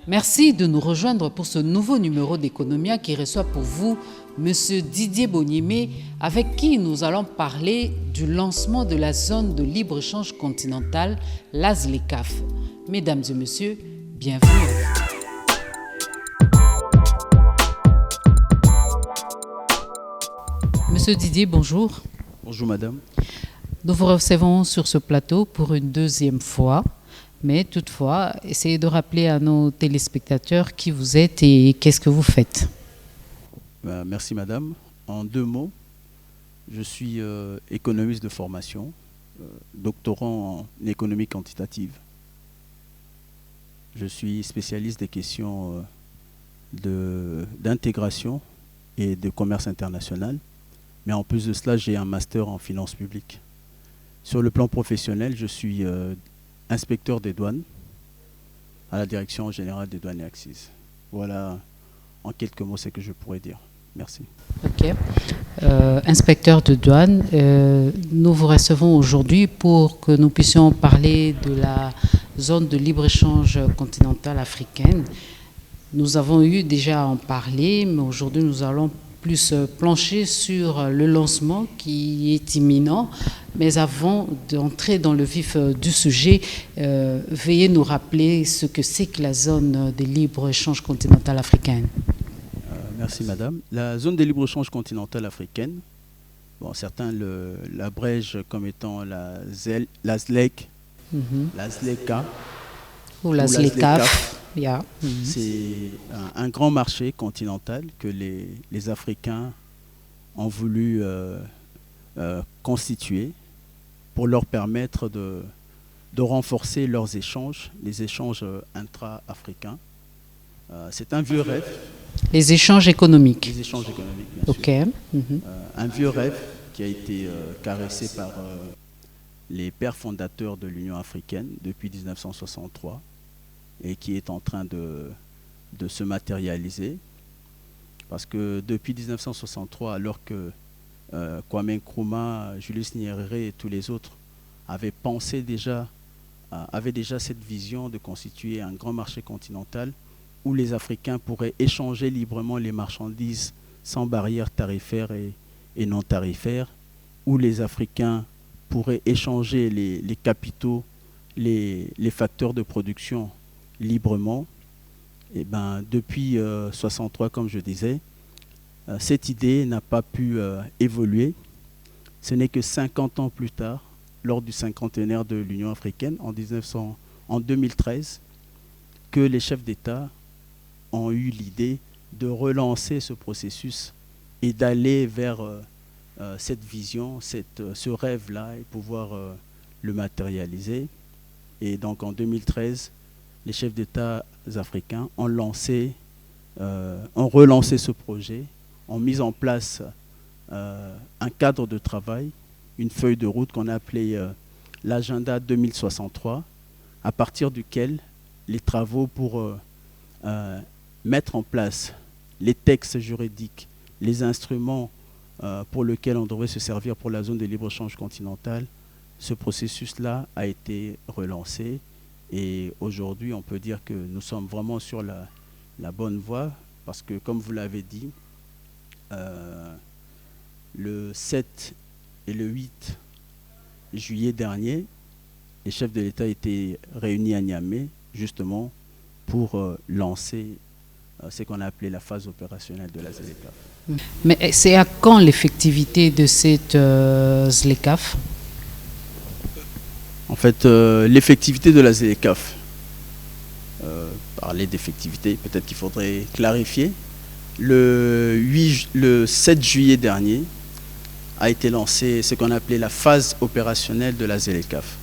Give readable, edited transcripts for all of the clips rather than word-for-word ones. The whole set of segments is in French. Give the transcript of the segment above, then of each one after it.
Merci de nous rejoindre pour ce nouveau numéro d'Economia qui reçoit pour vous Monsieur Didier Bonyemé, avec qui nous allons parler du lancement de la zone de libre-échange continentale, la ZLECAf. Mesdames et messieurs, bienvenue. Monsieur Didier, bonjour. Bonjour madame. Nous vous recevons sur ce plateau pour une deuxième fois, mais toutefois, essayez de rappeler à nos téléspectateurs qui vous êtes et qu'est-ce que vous faites. Merci madame. En deux mots, je suis économiste de formation, doctorant en économie quantitative. Je suis spécialiste des questions d'intégration et de commerce international. Mais en plus de cela, j'ai un master en finances publiques. Sur le plan professionnel, je suis inspecteur des douanes à la Direction générale des douanes et accises. Voilà en quelques mots ce que je pourrais dire. Merci. Ok. Inspecteur de douane, nous vous recevons aujourd'hui pour que nous puissions parler de la zone de libre-échange continentale africaine. Nous avons eu déjà à en parler, mais aujourd'hui nous allons plus plancher sur le lancement qui est imminent. Mais avant d'entrer dans le vif du sujet, veuillez nous rappeler ce que c'est que la zone de libre-échange continentale africaine. Merci madame. La zone de libre-échange continentale africaine, bon, certains l'abrègent comme étant la ZLEC, la ZLECA ou la ZLECAf. Yeah. C'est un grand marché continental que les Africains ont voulu constituer pour leur permettre de renforcer leurs échanges, les échanges intra-africains. C'est un vieux rêve. Les échanges économiques. Les échanges économiques, bien sûr. Un vieux rêve qui a été caressé par les pères fondateurs de l'Union africaine depuis 1963 et qui est en train de se matérialiser. Parce que depuis 1963, alors que Kwame Nkrumah, Julius Nyerere et tous les autres avaient déjà cette vision de constituer un grand marché continental où les Africains pourraient échanger librement les marchandises sans barrières tarifaires et non tarifaires, où les Africains pourraient échanger les capitaux, les facteurs de production librement. Et ben, depuis 1963, comme je disais, cette idée n'a pas pu évoluer. Ce n'est que 50 ans plus tard, lors du cinquantenaire de l'Union africaine, en 2013, que les chefs d'État ont eu l'idée de relancer ce processus et d'aller vers cette vision, ce rêve-là, et pouvoir le matérialiser. Et donc en 2013, les chefs d'État africains ont relancé ce projet, ont mis en place un cadre de travail, une feuille de route qu'on a appelée l'agenda 2063, à partir duquel les travaux pour mettre en place les textes juridiques, les instruments pour lesquels on devrait se servir pour la zone de libre-échange continentale, ce processus-là a été relancé. Et aujourd'hui, on peut dire que nous sommes vraiment sur la bonne voie, parce que, comme vous l'avez dit, le 7 et le 8 juillet dernier, les chefs de l'État étaient réunis à Niamey, justement, pour lancer ce qu'on a appelé la phase opérationnelle de la ZLECAf. Mais c'est à quand l'effectivité de cette ZLECAf ? En fait, l'effectivité de la ZLECAF, parler d'effectivité, peut-être qu'il faudrait clarifier. Le 7 juillet dernier a été lancée ce qu'on appelait la phase opérationnelle de la ZLECAf.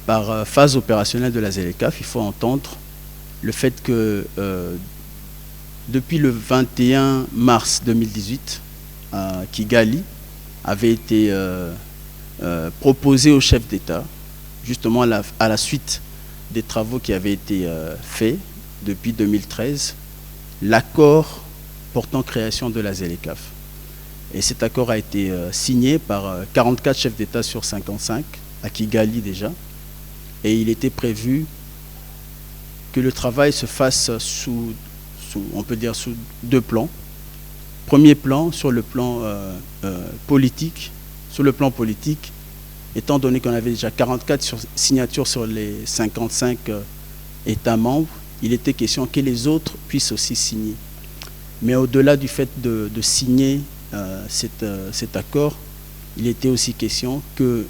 Par phase opérationnelle de la ZLECAF, il faut entendre le fait que depuis le 21 mars 2018, Kigali avait été proposé au chef d'État, justement à la suite des travaux qui avaient été faits depuis 2013, l'accord portant création de la ZLECAf. Et cet accord a été signé par 44 chefs d'État sur 55, à Kigali déjà, et il était prévu que le travail se fasse on peut dire, sous deux plans. Premier plan, sur le plan politique. Sur le plan politique, étant donné qu'on avait déjà 44 signatures sur les 55 États membres, il était question que les autres puissent aussi signer. Mais au-delà du fait de signer cet accord, il était aussi question que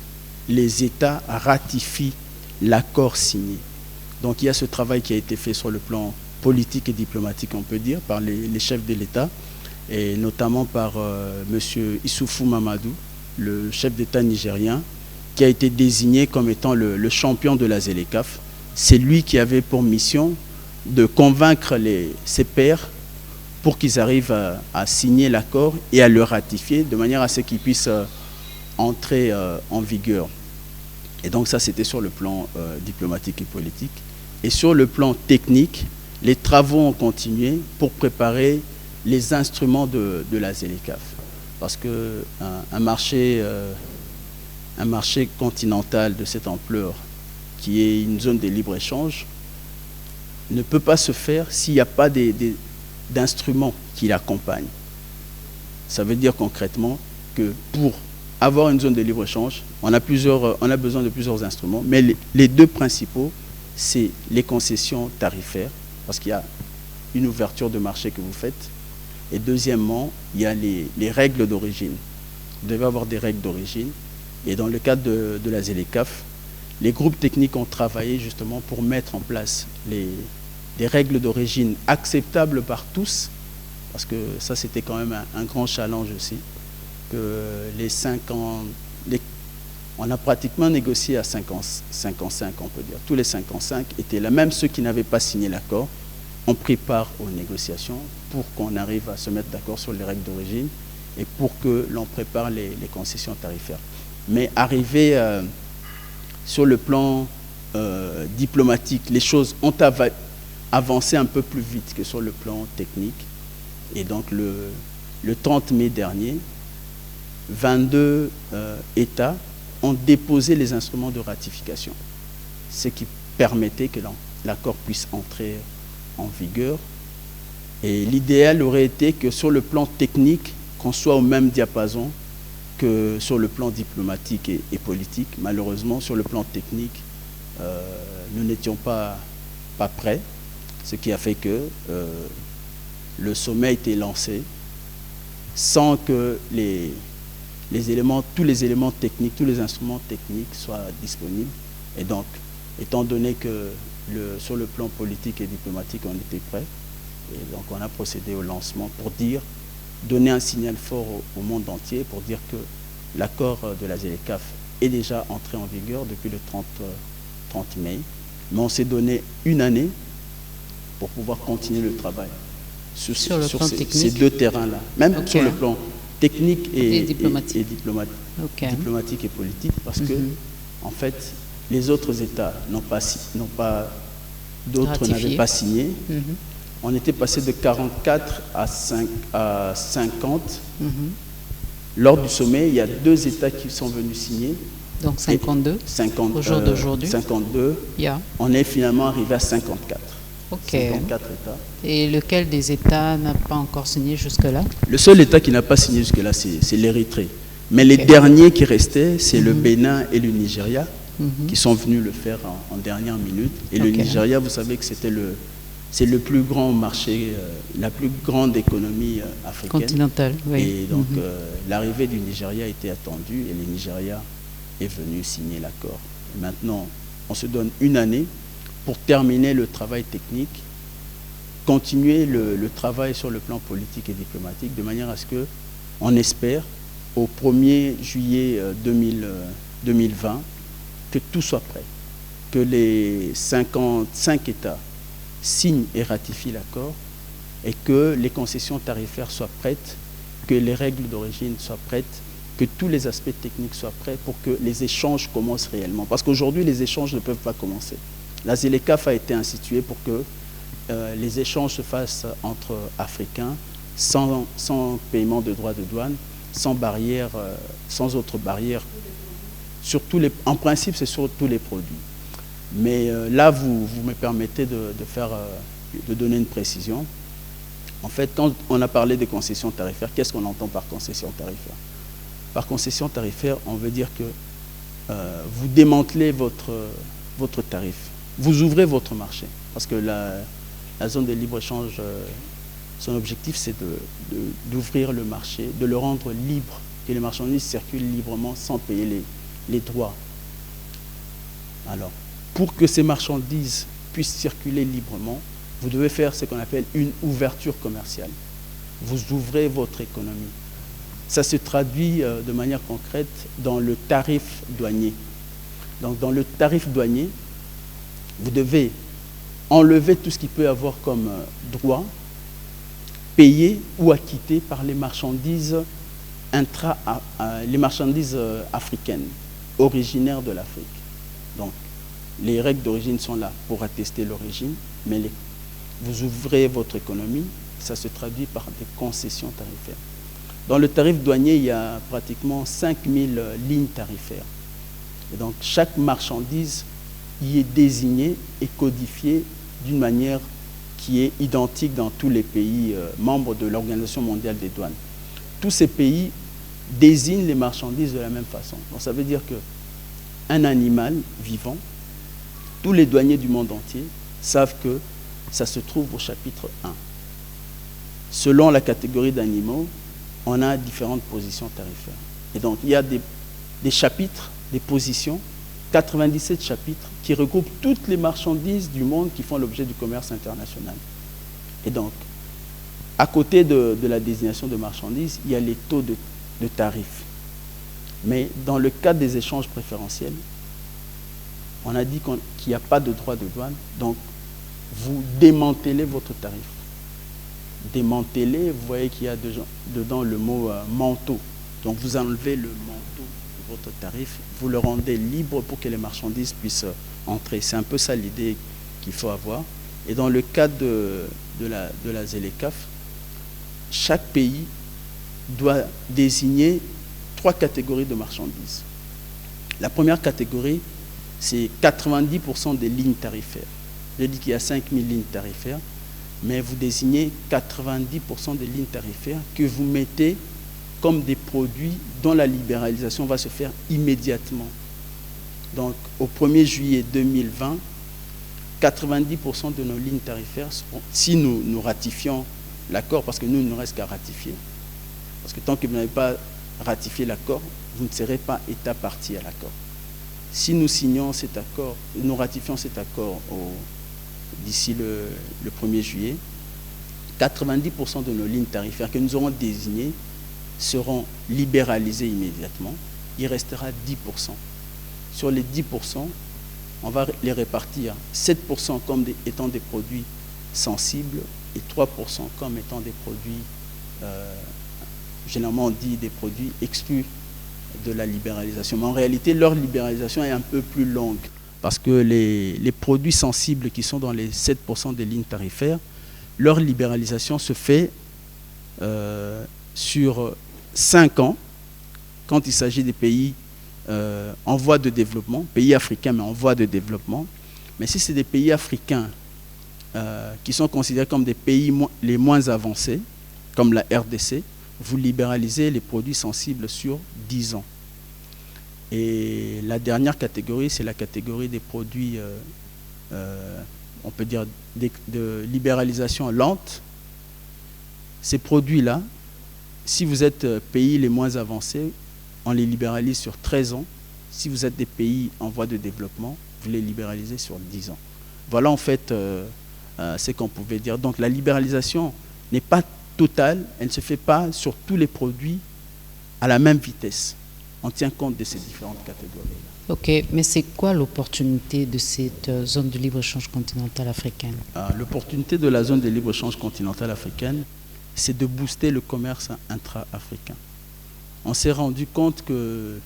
les États ratifient l'accord signé. Donc il y a ce travail qui a été fait sur le plan politique et diplomatique, on peut dire, par les chefs de l'État, et notamment par M. Issoufou Mamadou, le chef d'État nigérien, qui a été désigné comme étant le champion de la ZLECAf. C'est lui qui avait pour mission de convaincre ses pairs pour qu'ils arrivent à signer l'accord et à le ratifier, de manière à ce qu'il puisse entrer en vigueur. Et donc ça, c'était sur le plan diplomatique et politique. Et sur le plan technique, les travaux ont continué pour préparer les instruments de la ZLECAf. Parce qu'un marché continental de cette ampleur, qui est une zone de libre-échange, ne peut pas se faire s'il n'y a pas d'instruments qui l'accompagnent. Ça veut dire concrètement que pour avoir une zone de libre-échange, on a besoin de plusieurs instruments, mais les deux principaux, c'est les concessions tarifaires, parce qu'il y a une ouverture de marché que vous faites, et deuxièmement, il y a les règles d'origine. Vous devez avoir des règles d'origine, et dans le cadre de la ZLECAf, les groupes techniques ont travaillé justement pour mettre en place des règles d'origine acceptables par tous, parce que ça c'était quand même un grand challenge aussi, que on a pratiquement négocié à 5 ans 5, on peut dire. Tous les 5 ans 5 étaient là, même ceux qui n'avaient pas signé l'accord ont pris part aux négociations pour qu'on arrive à se mettre d'accord sur les règles d'origine et pour que l'on prépare les concessions tarifaires. Mais arrivé sur le plan diplomatique, les choses ont avancé un peu plus vite que sur le plan technique. Et donc le 30 mai dernier, 22 États ont déposé les instruments de ratification, ce qui permettait que l'accord puisse entrer en vigueur. Et l'idéal aurait été que sur le plan technique, qu'on soit au même diapason que sur le plan diplomatique et politique. Malheureusement, sur le plan technique, nous n'étions pas prêts, ce qui a fait que le sommet a été lancé sans que tous les éléments techniques, tous les instruments techniques soient disponibles. Et donc, étant donné que sur le plan politique et diplomatique, on était prêts, et donc on a procédé au lancement pour donner un signal fort au monde entier pour dire que l'accord de la ZLECAf est déjà entré en vigueur depuis le 30 mai. Mais on s'est donné une année pour pouvoir continuer le travail sur ces deux terrains-là. Même sur le plan technique et diplomatique et politique, parce que, en fait, les autres États d'autres n'avaient pas signé. On était passé de 44 à 50. Lors du sommet, il y a 2 États qui sont venus signer. Donc 52 au jour d'aujourd'hui. 52. Yeah. On est finalement arrivé à 54. 54 États. Et lequel des États n'a pas encore signé jusque-là? Le seul État qui n'a pas signé jusque-là, c'est l'Érythrée. Mais les derniers qui restaient, c'est le Bénin et le Nigeria, qui sont venus le faire en dernière minute. Et le Nigeria, vous savez que c'est le plus grand marché, la plus grande économie africaine. Continentale, oui. Et donc, l'arrivée du Nigeria était attendue et le Nigeria est venu signer l'accord. Maintenant, on se donne une année pour terminer le travail technique, continuer le travail sur le plan politique et diplomatique, de manière à ce que, on espère, au 1er juillet 2020, que tout soit prêt, que les 55 États signent et ratifient l'accord et que les concessions tarifaires soient prêtes, que les règles d'origine soient prêtes, que tous les aspects techniques soient prêts pour que les échanges commencent réellement. Parce qu'aujourd'hui, les échanges ne peuvent pas commencer. La ZLECAf a été instituée pour que les échanges se fassent entre Africains sans paiement de droits de douane, sans barrière, sans autres barrières. En principe, c'est sur tous les produits. Mais là, vous me permettez de donner une précision. En fait, quand on a parlé des concessions tarifaires, qu'est-ce qu'on entend par concession tarifaire? Par concession tarifaire, on veut dire que vous démantelez votre tarif. Vous ouvrez votre marché. Parce que la zone de libre-échange, son objectif, c'est d'ouvrir le marché, de le rendre libre, que les marchandises circulent librement sans payer les droits. Alors, pour que ces marchandises puissent circuler librement, vous devez faire ce qu'on appelle une ouverture commerciale. Vous ouvrez votre économie. Ça se traduit de manière concrète dans le tarif douanier. Donc, dans le tarif douanier, vous devez enlever tout ce qui peut avoir comme droit payé ou acquitté par les marchandises africaines, originaires de l'Afrique. Donc, les règles d'origine sont là pour attester l'origine, mais vous ouvrez votre économie, ça se traduit par des concessions tarifaires. Dans le tarif douanier, il y a pratiquement 5000 lignes tarifaires. Et donc, chaque marchandise y est désignée et codifiée d'une manière qui est identique dans tous les pays membres de l'Organisation mondiale des douanes. Tous ces pays désignent les marchandises de la même façon. Donc, ça veut dire qu'un animal vivant, tous les douaniers du monde entier savent que ça se trouve au chapitre 1. Selon la catégorie d'animaux, on a différentes positions tarifaires. Et donc, il y a des chapitres, des positions, 97 chapitres qui regroupent toutes les marchandises du monde qui font l'objet du commerce international. Et donc, à côté de la désignation de marchandises, il y a les taux de tarifs. Mais dans le cadre des échanges préférentiels, on a dit qu'il n'y a pas de droit de douane, donc vous démantelez votre tarif. Démanteler, vous voyez qu'il y a dedans le mot manteau. Donc vous enlevez le manteau de votre tarif, vous le rendez libre pour que les marchandises puissent entrer. C'est un peu ça l'idée qu'il faut avoir. Et dans le cadre de la ZLECAf, chaque pays doit désigner 3 catégories de marchandises. La première catégorie, c'est 90% des lignes tarifaires. J'ai dit qu'il y a 5000 lignes tarifaires, mais vous désignez 90% des lignes tarifaires que vous mettez comme des produits dont la libéralisation va se faire immédiatement. Donc, au 1er juillet 2020, 90% de nos lignes tarifaires seront, si nous ratifions l'accord, parce que nous, il ne nous reste qu'à ratifier. Parce que tant que vous n'avez pas ratifié l'accord, vous ne serez pas État partie à l'accord. Si nous signons cet accord, nous ratifions cet accord d'ici le 1er juillet, 90% de nos lignes tarifaires que nous aurons désignées seront libéralisées immédiatement. Il restera 10%. Sur les 10%, on va les répartir 7% comme étant des produits sensibles et 3% comme étant des produits, généralement on dit des produits exclus de la libéralisation. Mais en réalité, leur libéralisation est un peu plus longue parce que les produits sensibles qui sont dans les 7% des lignes tarifaires, leur libéralisation se fait sur 5 ans quand il s'agit des pays en voie de développement, pays africains mais en voie de développement. Mais si c'est des pays africains qui sont considérés comme des pays les moins avancés, comme la RDC, vous libéralisez les produits sensibles sur 10 ans. Et la dernière catégorie, c'est la catégorie des produits, on peut dire, de libéralisation lente. Ces produits-là, si vous êtes pays les moins avancés, on les libéralise sur 13 ans. Si vous êtes des pays en voie de développement, vous les libéralisez sur 10 ans. Voilà en fait ce qu'on pouvait dire. Donc la libéralisation n'est pas totale, elle ne se fait pas sur tous les produits à la même vitesse. On tient compte de ces différentes catégories-là. Ok, mais c'est quoi l'opportunité de cette zone de libre-échange continentale africaine? L'opportunité de la zone de libre-échange continentale africaine, c'est de booster le commerce intra-africain. On s'est rendu compte que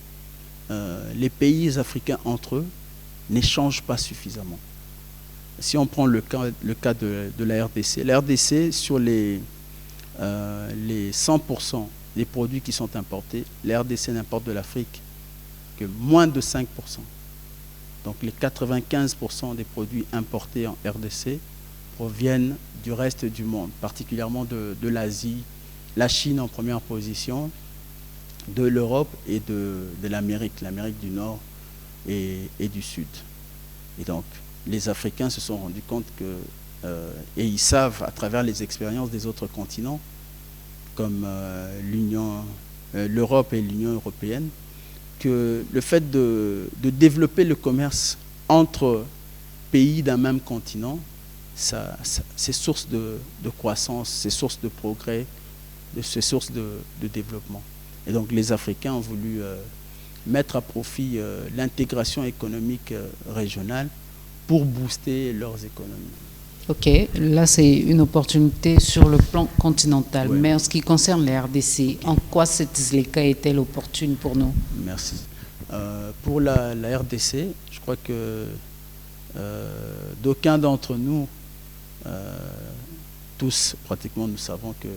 les pays africains entre eux n'échangent pas suffisamment. Si on prend le cas de la RDC, sur les 100% des produits qui sont importés, la RDC n'importe de l'Afrique que moins de 5%. Donc les 95% des produits importés en RDC proviennent du reste du monde, particulièrement de l'Asie, la Chine en première position, de l'Europe et de l'Amérique du Nord et du Sud. Et donc les Africains se sont rendus compte que, et ils savent à travers les expériences des autres continents, comme l'Europe et l'Union européenne, que le fait de développer le commerce entre pays d'un même continent, c'est source de croissance, c'est source de progrès, c'est source de développement. Et donc les Africains ont voulu mettre à profit l'intégration économique régionale pour booster leurs économies. Ok, là c'est une opportunité sur le plan continental. Oui. Mais en ce qui concerne les RDC, en quoi cette ZLECA est-elle opportune pour nous? Merci. Pour la RDC, je crois que d'aucuns d'entre nous, tous pratiquement, nous savons que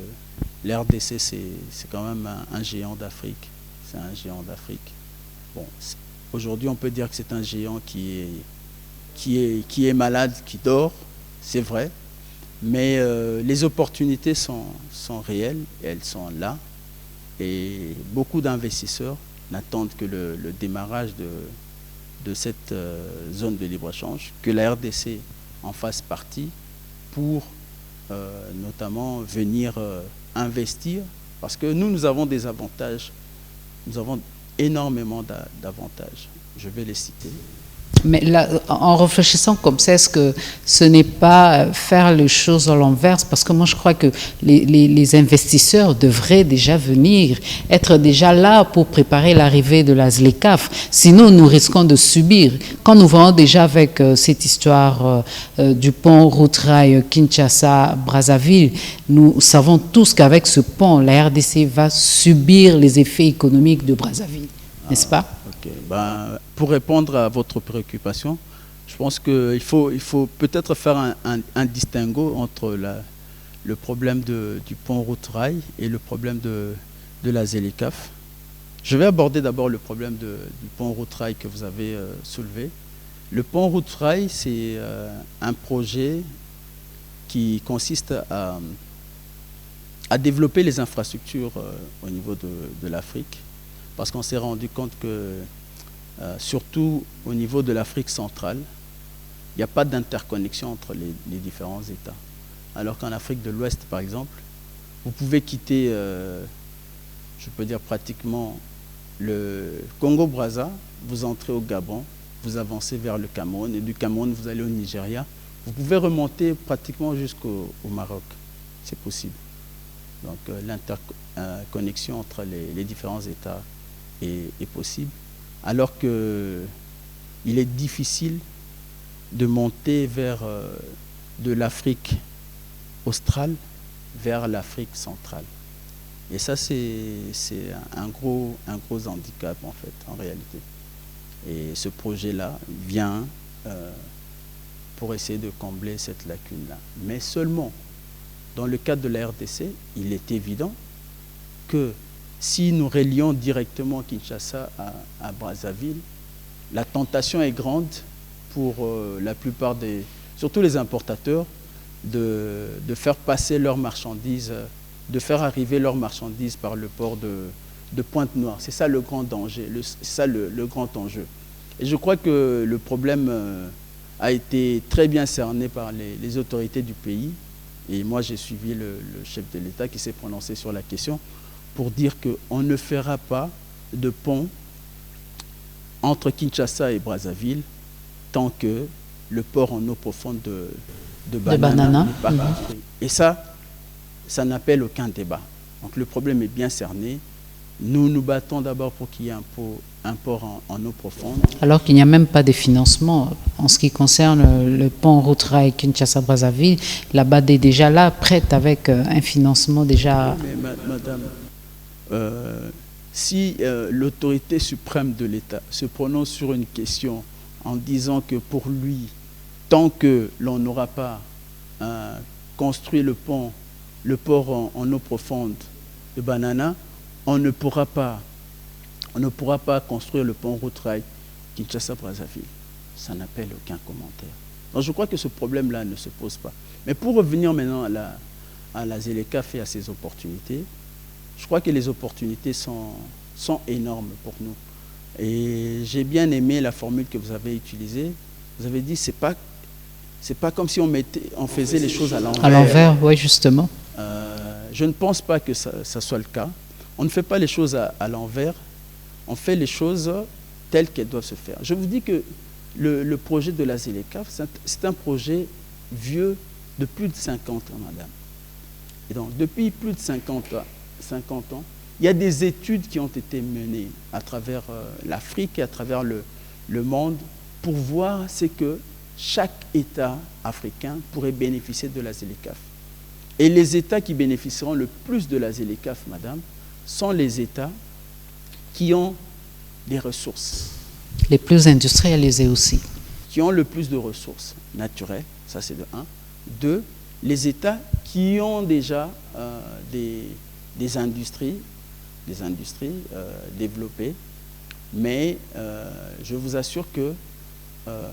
la RDC c'est quand même un géant d'Afrique. C'est un géant d'Afrique. Bon, aujourd'hui on peut dire que c'est un géant qui est malade, qui dort. C'est vrai, mais les opportunités sont réelles, et elles sont là. Et beaucoup d'investisseurs n'attendent que le démarrage de cette zone de libre-échange, que la RDC en fasse partie pour notamment venir investir. Parce que nous avons des avantages, nous avons énormément d'avantages. Je vais les citer. Mais là, en réfléchissant comme ça, est-ce que ce n'est pas faire les choses à l'envers? Parce que moi, je crois que les investisseurs devraient déjà venir, être déjà là pour préparer l'arrivée de la ZLECAf. Sinon, nous risquons de subir. Quand nous voyons déjà avec cette histoire du pont route-rail Kinshasa-Brazzaville, nous savons tous qu'avec ce pont, la RDC va subir les effets économiques de Brazzaville, n'est-ce pas? Okay. Pour répondre à votre préoccupation, je pense qu'il faut peut-être faire un distinguo entre le problème du pont route-rail et le problème de la ZLECAf. Je vais aborder d'abord le problème du pont route-rail que vous avez soulevé. Le pont route-rail, c'est un projet qui consiste à développer les infrastructures au niveau de l'Afrique. Parce qu'on s'est rendu compte que, surtout au niveau de l'Afrique centrale, il n'y a pas d'interconnexion entre les différents États. Alors qu'en Afrique de l'Ouest, par exemple, vous pouvez quitter, je peux dire pratiquement, le Congo-Brazza, vous entrez au Gabon, vous avancez vers le Cameroun, et du Cameroun, vous allez au Nigeria. Vous pouvez remonter pratiquement jusqu'au Maroc. C'est possible. Donc l'interconnexion entre les différents États est possible, alors qu'il est difficile de monter vers de l'Afrique australe vers l'Afrique centrale. Et ça, c'est un gros handicap, en fait, en réalité. Et ce projet-là vient pour essayer de combler cette lacune-là. Mais seulement, dans le cadre de la RDC, il est évident que si nous relions directement Kinshasa à Brazzaville, la tentation est grande pour la plupart surtout les importateurs, de faire passer leurs marchandises, de faire arriver leurs marchandises par le port de Pointe-Noire. C'est ça le grand danger, c'est ça le grand enjeu. Et je crois que le problème a été très bien cerné par les autorités du pays. Et moi, j'ai suivi le chef de l'État qui s'est prononcé sur la question pour dire qu'on ne fera pas de pont entre Kinshasa et Brazzaville tant que le port en eau profonde de Banana n'est pas construit. Et ça n'appelle aucun débat. Donc le problème est bien cerné. Nous nous battons d'abord pour qu'il y ait un port en eau profonde. Alors qu'il n'y a même pas de financement en ce qui concerne le pont route-rail Kinshasa-Brazzaville. La BAD est déjà là, prête avec un financement déjà. Mais madame, si l'autorité suprême de l'État se prononce sur une question en disant que pour lui, tant que l'on n'aura pas construit le port en eau profonde de Banana, on ne pourra pas construire le pont route-rail Kinshasa-Brazzaville. ça n'appelle aucun commentaire. Donc je crois que ce problème-là ne se pose pas. Mais pour revenir maintenant à la ZLECAf et à ses opportunités, je crois que les opportunités sont énormes pour nous. Et j'ai bien aimé la formule que vous avez utilisée. Vous avez dit c'est pas comme si on faisait les choses à l'envers. À l'envers, oui, justement. Je ne pense pas que ça soit le cas. On ne fait pas les choses à l'envers. On fait les choses telles qu'elles doivent se faire. Je vous dis que le projet de la ZLECAf, c'est un projet vieux de plus de 50 ans, madame. Et donc, depuis plus de 50 ans, il y a des études qui ont été menées à travers l'Afrique et à travers le monde pour voir ce que chaque État africain pourrait bénéficier de la ZLECAf. Et les États qui bénéficieront le plus de la ZLECAf, madame, sont les États qui ont des ressources. Les plus industrialisés aussi. Qui ont le plus de ressources naturelles, ça c'est de 1. 2, les États qui ont déjà des industries développées. Mais je vous assure que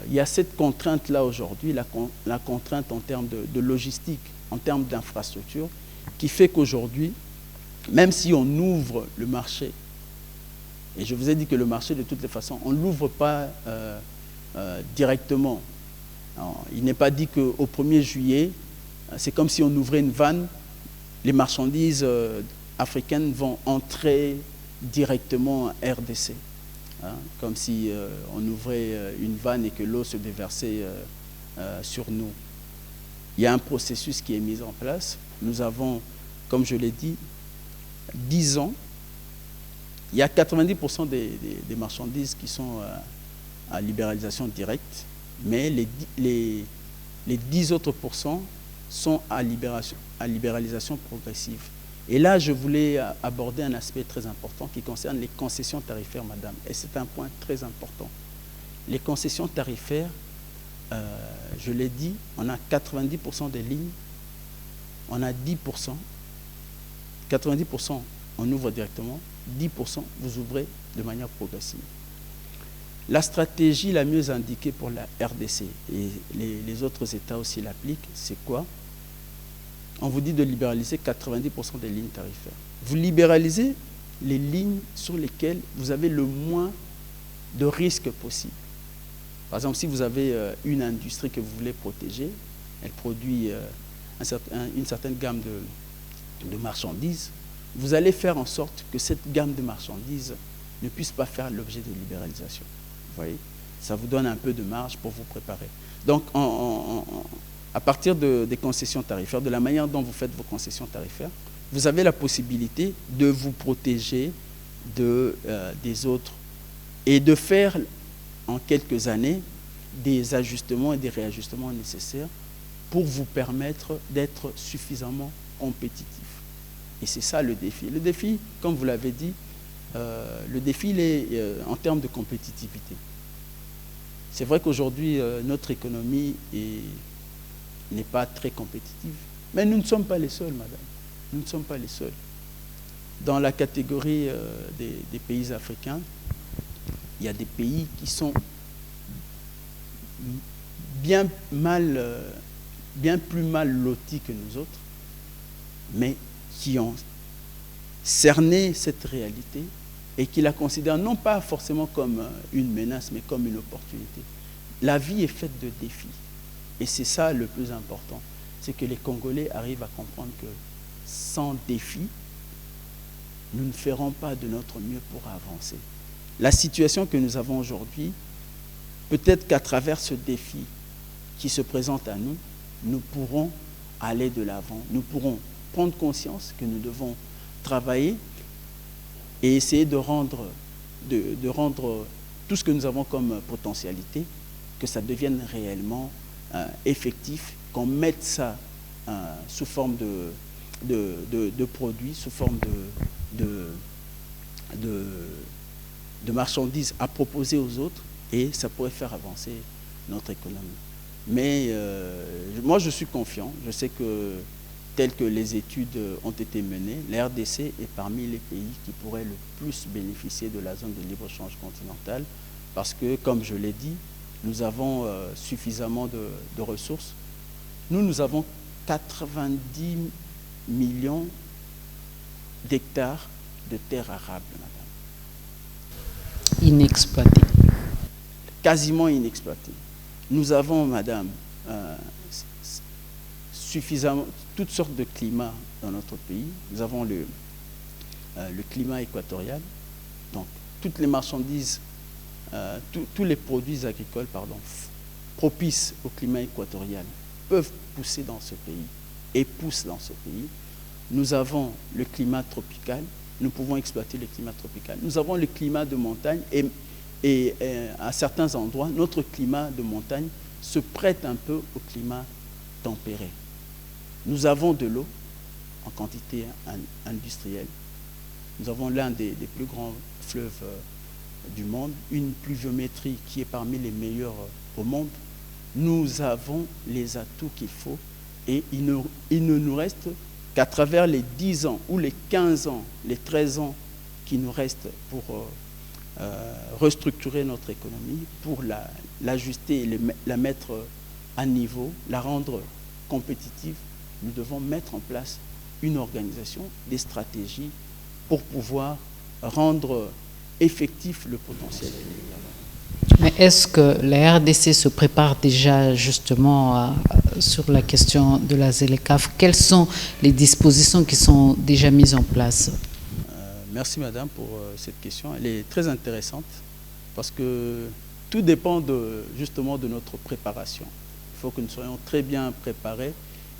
il y a cette contrainte-là aujourd'hui, la contrainte en termes de logistique, en termes d'infrastructure, qui fait qu'aujourd'hui, même si on ouvre le marché, et je vous ai dit que le marché, de toutes les façons, on ne l'ouvre pas directement. Alors, il n'est pas dit qu'au 1er juillet, c'est comme si on ouvrait une vanne, les marchandises africaines vont entrer directement en RDC. Hein, comme si on ouvrait une vanne et que l'eau se déversait sur nous. Il y a un processus qui est mis en place. Nous avons, comme je l'ai dit, 10 ans. Il y a 90% des marchandises qui sont à libéralisation directe, mais les 10 autres pourcents sont à libéralisation progressive. Et là, je voulais aborder un aspect très important qui concerne les concessions tarifaires, madame. Et c'est un point très important. Les concessions tarifaires, je l'ai dit, on a 90% des lignes, on a 10%. 90%, on ouvre directement, 10%, vous ouvrez de manière progressive. La stratégie la mieux indiquée pour la RDC, et les autres États aussi l'appliquent, c'est quoi? On vous dit de libéraliser 90% des lignes tarifaires. Vous libéralisez les lignes sur lesquelles vous avez le moins de risques possible. Par exemple, si vous avez une industrie que vous voulez protéger, elle produit une certaine gamme de marchandises, vous allez faire en sorte que cette gamme de marchandises ne puisse pas faire l'objet de libéralisation. Vous voyez? Ça vous donne un peu de marge pour vous préparer. Donc, à partir des concessions tarifaires, de la manière dont vous faites vos concessions tarifaires, vous avez la possibilité de vous protéger des autres et de faire en quelques années des ajustements et des réajustements nécessaires pour vous permettre d'être suffisamment compétitif. Et c'est ça le défi. Le défi, comme vous l'avez dit, le défi il est en termes de compétitivité. C'est vrai qu'aujourd'hui, notre économie n'est pas très compétitive. Mais nous ne sommes pas les seuls, madame. Nous ne sommes pas les seuls. Dans la catégorie des pays africains, il y a des pays qui sont bien plus mal lotis que nous autres, mais qui ont cerné cette réalité et qui la considèrent non pas forcément comme une menace, mais comme une opportunité. La vie est faite de défis. Et c'est ça le plus important. C'est que les Congolais arrivent à comprendre que sans défi, nous ne ferons pas de notre mieux pour avancer. La situation que nous avons aujourd'hui, peut-être qu'à travers ce défi qui se présente à nous, nous pourrons aller de l'avant. Nous pourrons prendre conscience que nous devons travailler et essayer de rendre tout ce que nous avons comme potentialité, que ça devienne réellement effectif, qu'on mette ça sous forme de produits, sous forme de marchandises à proposer aux autres, et ça pourrait faire avancer notre économie. Mais moi, je suis confiant. Je sais que, telles que les études ont été menées, la RDC est parmi les pays qui pourraient le plus bénéficier de la zone de libre-échange continentale, parce que, comme je l'ai dit, nous avons suffisamment de ressources. Nous avons 90 millions d'hectares de terres arables, madame. Inexploitées. Quasiment inexploitées. Nous avons, madame, suffisamment, toutes sortes de climats dans notre pays. Nous avons le climat équatorial, donc toutes les marchandises, tous les produits agricoles, propices au climat équatorial peuvent pousser dans ce pays et poussent dans ce pays. Nous avons le climat tropical, nous pouvons exploiter le climat tropical. Nous avons le climat de montagne et à certains endroits, notre climat de montagne se prête un peu au climat tempéré. Nous avons de l'eau en quantité industrielle. Nous avons l'un des plus grands fleuves du monde, une pluviométrie qui est parmi les meilleures au monde. Nous avons les atouts qu'il faut et il ne nous reste qu'à travers les 10 ans ou les 15 ans, les 13 ans qui nous restent pour restructurer notre économie, pour l'ajuster et la mettre à niveau, la rendre compétitive. Nous devons mettre en place une organisation, des stratégies pour pouvoir rendre effectif le potentiel que nous avons. Mais est-ce que la RDC se prépare déjà justement sur la question de la ZLECAf? Quelles sont les dispositions qui sont déjà mises en place? Merci madame pour cette question. Elle est très intéressante parce que tout dépend justement de notre préparation. Il faut que nous soyons très bien préparés.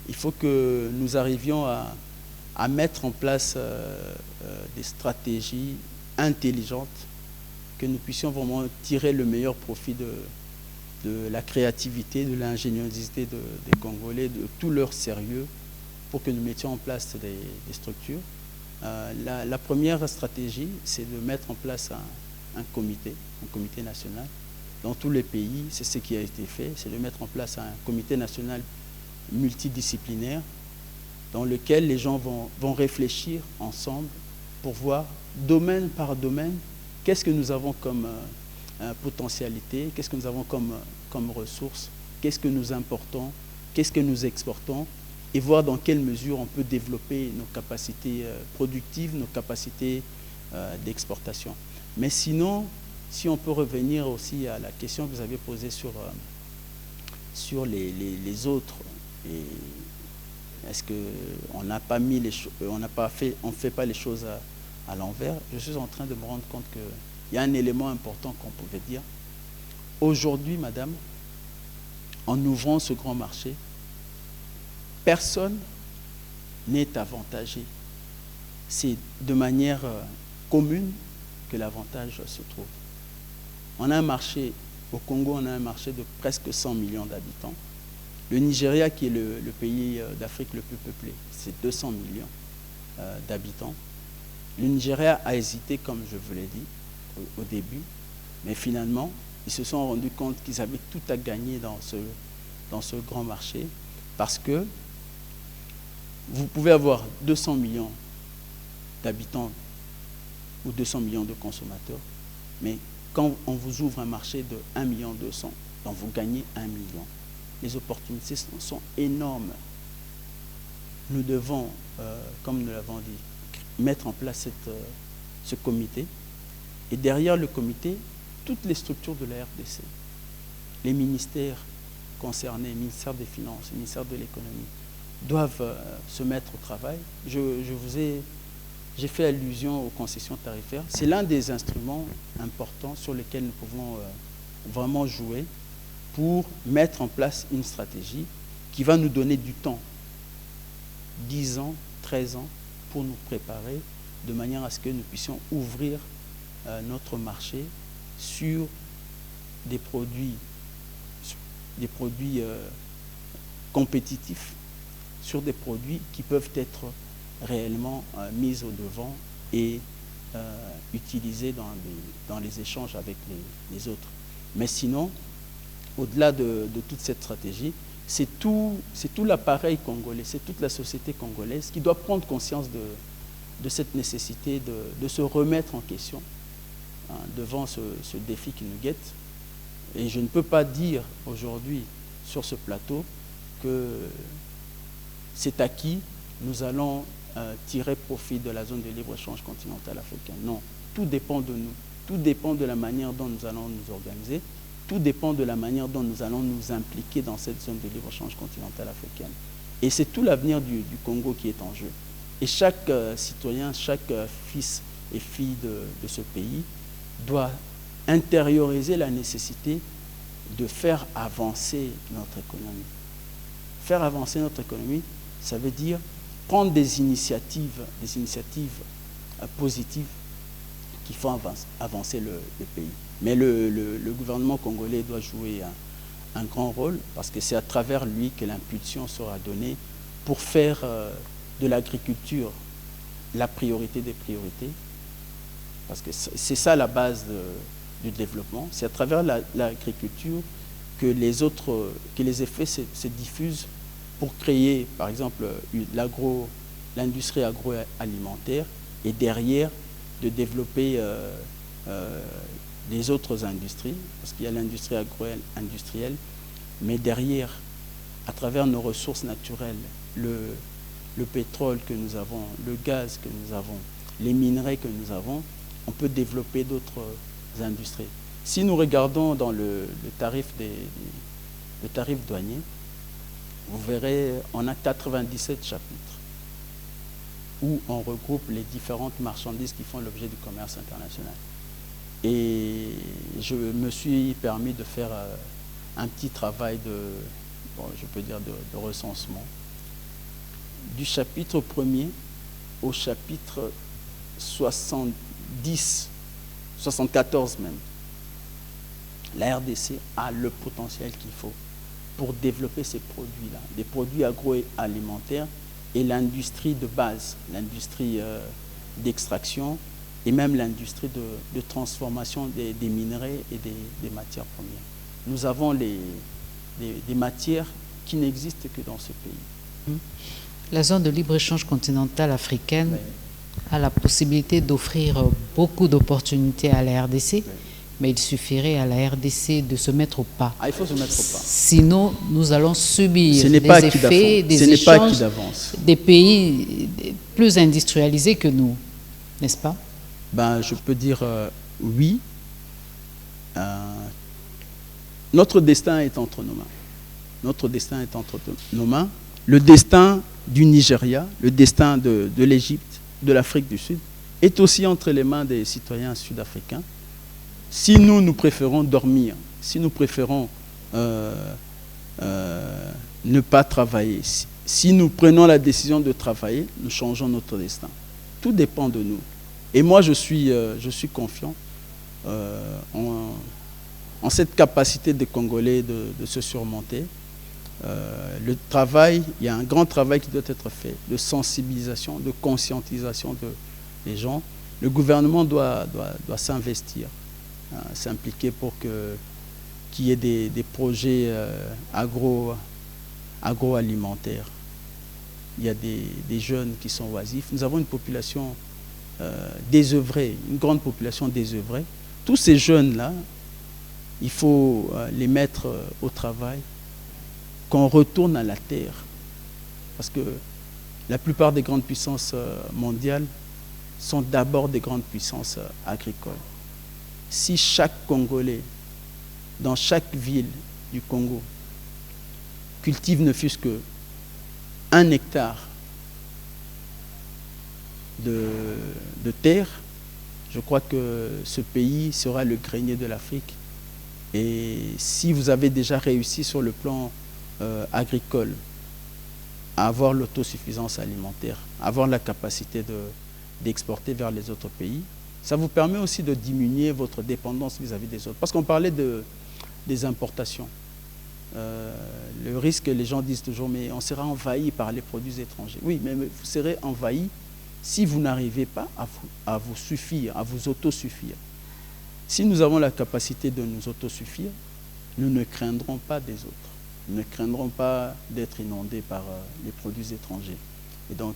Il faut que nous arrivions à mettre en place des stratégies intelligentes, que nous puissions vraiment tirer le meilleur profit de la créativité, de l'ingéniosité des Congolais, de tout leur sérieux, pour que nous mettions en place des structures. La première stratégie, c'est de mettre en place un comité national. Dans tous les pays, c'est ce qui a été fait, c'est de mettre en place un comité national multidisciplinaire dans lequel les gens vont réfléchir ensemble pour voir domaine par domaine qu'est-ce que nous avons comme potentialité, qu'est-ce que nous avons comme ressources, qu'est-ce que nous importons, qu'est-ce que nous exportons, et voir dans quelle mesure on peut développer nos capacités productives, nos capacités d'exportation. Mais sinon, si on peut revenir aussi à la question que vous avez posée sur les autres, et est-ce qu'on n'a pas mis les choses, on ne fait pas les choses à l'envers? Je suis en train de me rendre compte qu'il y a un élément important qu'on pouvait dire. Aujourd'hui, madame, en ouvrant ce grand marché, personne n'est avantagé. C'est de manière commune que l'avantage se trouve. On a un marché, au Congo, on a un marché de presque 100 millions d'habitants. Le Nigeria, qui est le pays d'Afrique le plus peuplé, c'est 200 millions d'habitants. Le Nigeria a hésité, comme je vous l'ai dit au début, mais finalement, ils se sont rendus compte qu'ils avaient tout à gagner dans ce grand marché, parce que vous pouvez avoir 200 millions d'habitants ou 200 millions de consommateurs, mais quand on vous ouvre un marché de 1,2 million, donc vous gagnez 1 million. Les opportunités sont énormes. Nous devons, comme nous l'avons dit, mettre en place ce comité. Et derrière le comité, toutes les structures de la RDC, les ministères concernés, le ministère des Finances, le ministère de l'Économie, doivent se mettre au travail. J'ai fait allusion aux concessions tarifaires. C'est l'un des instruments importants sur lesquels nous pouvons vraiment jouer pour mettre en place une stratégie qui va nous donner du temps, 10 ans, 13 ans, pour nous préparer de manière à ce que nous puissions ouvrir notre marché sur des produits compétitifs, sur des produits qui peuvent être réellement mis au devant et utilisés dans les échanges avec les autres. Mais sinon, au-delà de toute cette stratégie, c'est tout l'appareil congolais, c'est toute la société congolaise qui doit prendre conscience de cette nécessité de se remettre en question devant ce défi qui nous guette. Et je ne peux pas dire aujourd'hui sur ce plateau que c'est acquis, nous allons tirer profit de la zone de libre-échange continentale africaine. Non, tout dépend de nous. Tout dépend de la manière dont nous allons nous organiser. Tout dépend de la manière dont nous allons nous impliquer dans cette zone de libre-échange continentale africaine. Et c'est tout l'avenir du Congo qui est en jeu. Et chaque citoyen, chaque fils et fille de ce pays doit intérioriser la nécessité de faire avancer notre économie. Faire avancer notre économie, ça veut dire prendre des initiatives positives qui font avancer le pays. Mais le gouvernement congolais doit jouer un grand rôle parce que c'est à travers lui que l'impulsion sera donnée pour faire de l'agriculture la priorité des priorités. Parce que c'est ça la base du développement. C'est à travers l'agriculture que les effets se diffusent pour créer, par exemple, l'industrie agroalimentaire et derrière de développer les autres industries, parce qu'il y a l'industrie agro-industrielle, mais derrière, à travers nos ressources naturelles, le pétrole que nous avons, le gaz que nous avons, les minerais que nous avons, on peut développer d'autres industries. Si nous regardons dans le tarif douanier, vous verrez, on a 97 chapitres où on regroupe les différentes marchandises qui font l'objet du commerce international. Et je me suis permis de faire un petit travail de recensement. Du chapitre 1er au chapitre 74 même, la RDC a le potentiel qu'il faut pour développer ces produits-là, des produits agroalimentaires et l'industrie de base, l'industrie d'extraction et même l'industrie de transformation des minerais et des matières premières. Nous avons des matières qui n'existent que dans ce pays. La zone de libre-échange continentale africaine a la possibilité d'offrir beaucoup d'opportunités à la RDC. Oui. Mais il suffirait à la RDC de se mettre au pas. Il faut se mettre au pas. Sinon, nous allons subir les effets des échanges des pays plus industrialisés que nous, n'est-ce pas? Je peux dire oui. Notre destin est entre nos mains. Notre destin est entre nos mains. Le destin du Nigeria, le destin de l'Égypte, de l'Afrique du Sud, est aussi entre les mains des citoyens sud-africains. Si nous préférons dormir, si nous préférons ne pas travailler, si nous prenons la décision de travailler, nous changeons notre destin. Tout dépend de nous. Et moi, je suis confiant en cette capacité des Congolais de se surmonter. Le travail, il y a un grand travail qui doit être fait, de sensibilisation, de conscientisation des gens. Le gouvernement doit s'investir. S'impliquer pour qu'il y ait des projets agroalimentaires. Il y a des jeunes qui sont oisifs. Nous avons une population désœuvrée, une grande population désœuvrée. Tous ces jeunes-là, il faut les mettre au travail, qu'on retourne à la terre. Parce que la plupart des grandes puissances mondiales sont d'abord des grandes puissances agricoles. Si chaque Congolais, dans chaque ville du Congo, cultive ne fût-ce que 1 hectare de terre, je crois que ce pays sera le grenier de l'Afrique. Et si vous avez déjà réussi sur le plan agricole à avoir l'autosuffisance alimentaire, à avoir la capacité d'exporter vers les autres pays, ça vous permet aussi de diminuer votre dépendance vis-à-vis des autres. Parce qu'on parlait des importations. Le risque, les gens disent toujours, mais on sera envahi par les produits étrangers. Oui, mais vous serez envahi si vous n'arrivez pas à vous suffire, à vous autosuffire. Si nous avons la capacité de nous autosuffire, nous ne craindrons pas des autres. Nous ne craindrons pas d'être inondés par les produits étrangers. Et donc,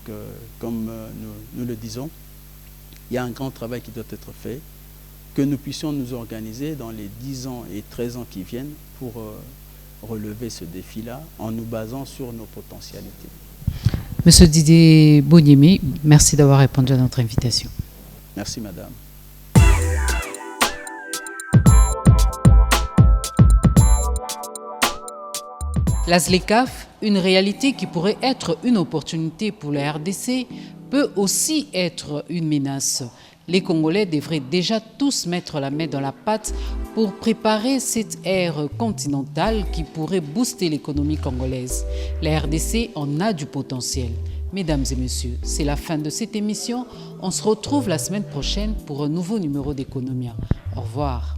comme nous le disons, il y a un grand travail qui doit être fait que nous puissions nous organiser dans les 10 ans et 13 ans qui viennent pour relever ce défi-là en nous basant sur nos potentialités. Monsieur Didier Boniemi, merci d'avoir répondu à notre invitation. Merci, madame. La ZLECAf, une réalité qui pourrait être une opportunité pour la RDC, peut aussi être une menace. Les Congolais devraient déjà tous mettre la main dans la pâte pour préparer cette ère continentale qui pourrait booster l'économie congolaise. La RDC en a du potentiel. Mesdames et messieurs, c'est la fin de cette émission. On se retrouve la semaine prochaine pour un nouveau numéro d'Economia. Au revoir.